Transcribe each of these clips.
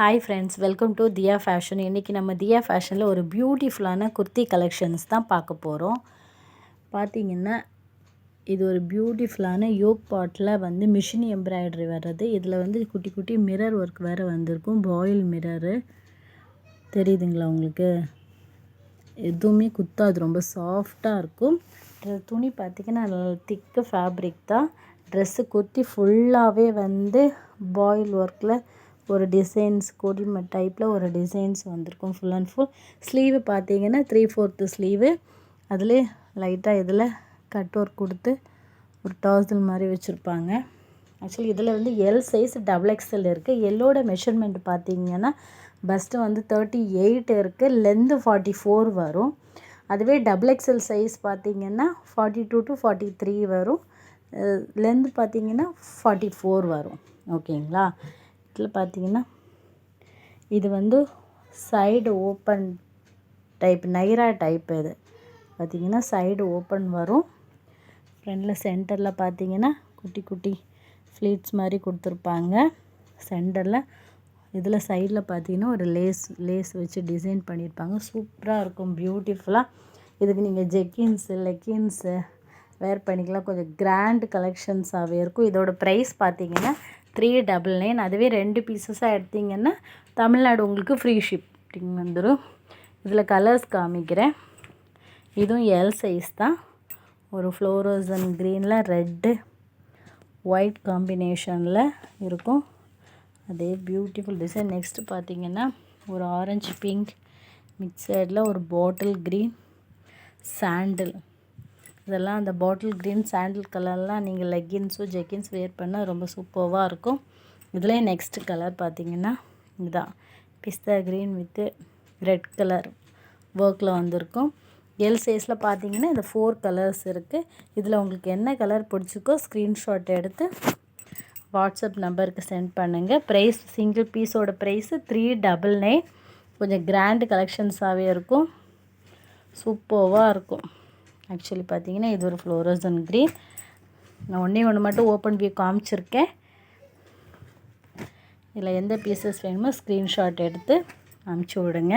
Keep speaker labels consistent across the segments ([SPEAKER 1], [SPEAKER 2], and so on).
[SPEAKER 1] Hi friends, welcome to Diya fashion. இன்றைக்கி நம்ம தியா ஃபேஷனில் ஒரு பியூட்டிஃபுல்லான குர்த்தி கலெக்ஷன்ஸ் தான் பார்க்க போகிறோம். பார்த்திங்கன்னா இது ஒரு பியூட்டிஃபுல்லான யோக் பாட்டில் வந்து மிஷின் எம்ப்ராய்டரி வர்றது. இதில் வந்து குட்டி குட்டி மிரர் ஒர்க் வேறு வந்திருக்கும். பாயில் மிரரு தெரியுதுங்களா உங்களுக்கு? எதுவுமே குத்தாது, ரொம்ப சாஃப்டாக இருக்கும். துணி பார்த்திங்கன்னா நல்ல திக்கு ஃபேப்ரிக் தான். ட்ரெஸ்ஸு குர்த்தி ஃபுல்லாகவே வந்து பாயில் ஒர்க்கில் ஒரு டிசைன்ஸ் கோடிம டைப்பில் ஒரு டிசைன்ஸ் வந்திருக்கும். ஃபுல் அண்ட் ஃபுல் ஸ்லீவு பார்த்தீங்கன்னா 3/4 ஸ்லீவு. அதில் லைட்டாக இதில் கட் ஒர்க் கொடுத்து ஒரு டாசல் மாதிரி வச்சுருப்பாங்க. ஆக்சுவலி இதில் வந்து எல் சைஸ் XXL இருக்குது. எல்லோட மெஷர்மெண்ட் பார்த்தீங்கன்னா பஸ்ட்டு வந்து 38 இருக்குது, லென்த்து 44 வரும். அதுவே XXL சைஸ் பார்த்திங்கன்னா 42 to 43 வரும், லென்த்து பார்த்திங்கன்னா 44 வரும். ஓகேங்களா? இதில் பார்த்திங்கன்னா இது வந்து side open type, Naira type. இது பார்த்திங்கன்னா சைடு ஓப்பன் வரும். ஃப்ரண்டில் சென்டரில் பார்த்திங்கன்னா குட்டி குட்டி ஃப்ளீட்ஸ் மாதிரி கொடுத்துருப்பாங்க சென்டரில். இதில் சைடில் பார்த்திங்கன்னா ஒரு லேஸ் வச்சு டிசைன் பண்ணியிருப்பாங்க. சூப்பராக இருக்கும், பியூட்டிஃபுல்லாக. இதுக்கு நீங்கள் ஜெக்கின்ஸு லெக்கின்ஸு வேர் பண்ணிக்கலாம். கொஞ்சம் கிராண்ட் கலெக்ஷன்ஸாகவே இருக்கும். இதோட ப்ரைஸ் பார்த்திங்கன்னா 399. அதுவே 2 பீசஸாக எடுத்திங்கன்னா தமிழ்நாடு உங்களுக்கு ஃப்ரீ ஷிப்பிங் வந்துடும். இதில் கலர்ஸ் காமிக்கிறேன். இதுவும் எல் சைஸ் தான். ஒரு ஃப்ளோரோசன் க்ரீனில் ரெட்டு ஒயிட் காம்பினேஷனில் இருக்கும். அதே பியூட்டிஃபுல் டிசைன். நெக்ஸ்ட்டு பார்த்திங்கன்னா ஒரு ஆரஞ்சு பிங்க் மிக்சடில் ஒரு பாட்டில் க்ரீன் சாண்டில். இதெல்லாம் அந்த பாட்டில் க்ரீன் சாண்டில் கலர்லாம் நீங்கள் லெக்கின்ஸோ ஜெக்கின்ஸ் வேர் பண்ணால் ரொம்ப சூப்பராக இருக்கும். இதில் நெக்ஸ்ட்டு கலர் பார்த்திங்கன்னா இதுதான் பிஸ்தா க்ரீன் வித்து ரெட் கலர் ஒர்க்கில் வந்திருக்கும். எல் சைஸில் பார்த்திங்கன்னா இந்த 4 கலர்ஸ் இருக்குது. இதில் உங்களுக்கு என்ன கலர் பிடிச்சிக்கோ ஸ்க்ரீன்ஷாட் எடுத்து வாட்ஸ்அப் நம்பருக்கு சென்ட் பண்ணுங்கள். ப்ரைஸ் சிங்கிள் பீஸோட ப்ரைஸு 399. கொஞ்சம் கிராண்டு கலெக்ஷன்ஸாகவே இருக்கும், சூப்பராக இருக்கும். ஆக்சுவலி பார்த்திங்கன்னா இது ஒரு ஃப்ளோரோசன் க்ரீன். நான் ஒன்று மட்டும் ஓப்பன் வியூ காமிச்சிருக்கேன். இதில் எந்த பீசஸ் வேணுமோ ஸ்க்ரீன்ஷாட் எடுத்து அனுப்பிச்சி விடுங்க.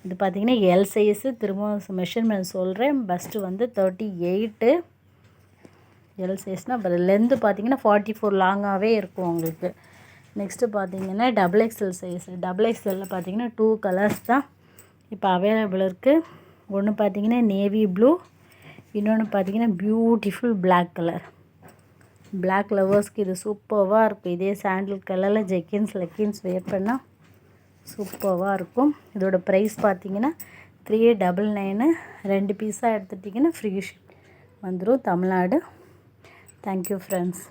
[SPEAKER 1] இது பார்த்திங்கன்னா எல் சைஸு. திரும்ப மெஷர்மெண்ட் சொல்கிறேன். பஸ்ட்டு வந்து 38 எல் சைஸ்னால், அப்புறம் லென்த்து பார்த்திங்கன்னா 44 லாங்காகவே இருக்கும் உங்களுக்கு. நெக்ஸ்ட்டு பார்த்திங்கன்னா XXL சைஸு. XXLயில் பார்த்திங்கன்னா 2 கலர்ஸ் தான் இப்போ அவைலபிள் இருக்குது. ஒன்று பார்த்திங்கன்னா நேவி ப்ளூ, இன்னொன்று பார்த்திங்கன்னா பியூட்டிஃபுல் பிளாக் கலர். பிளாக் லவர்ஸ்க்கு இது சூப்பராக இருக்கும். இதே சாண்டில் கலரில் ஜெக்கின்ஸ் லெக்கின்ஸ் வேர் பண்ணால் சூப்பராக இருக்கும். இதோட ப்ரைஸ் பார்த்திங்கன்னா 399. 2 பீஸாக எடுத்துட்டிங்கன்னா ஃப்ரீ ஷிப் வந்துடும் தமிழ்நாடு. Thank you friends.